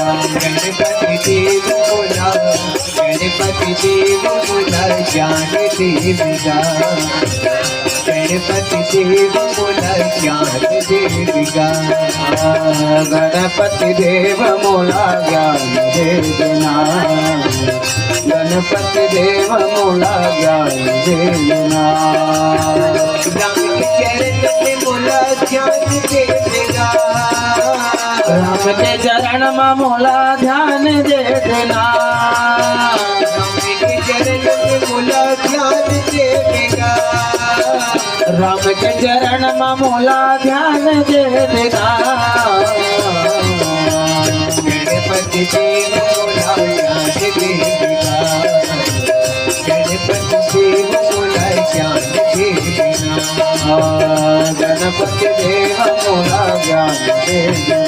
गणपति देव बोला, गणपति देव बोला ज्ञान देविका, गणपति देव बोला ज्ञान देविका, गणपति देव मोला ज्ञान देना, गणपति देव मोला ज्ञान देना, राम के चरण में मोला ज्ञान देगा, राम के चरण में मोला ध्यान दे देना, राम के चरण में मोला ध्यान देगा, राम के चरण में मोला ध्यान दे देगा, गणपति देव मोला ज्ञान देगा, गणपति देव मोला ज्ञान देगा, गणपति देव मोला ज्ञान देना।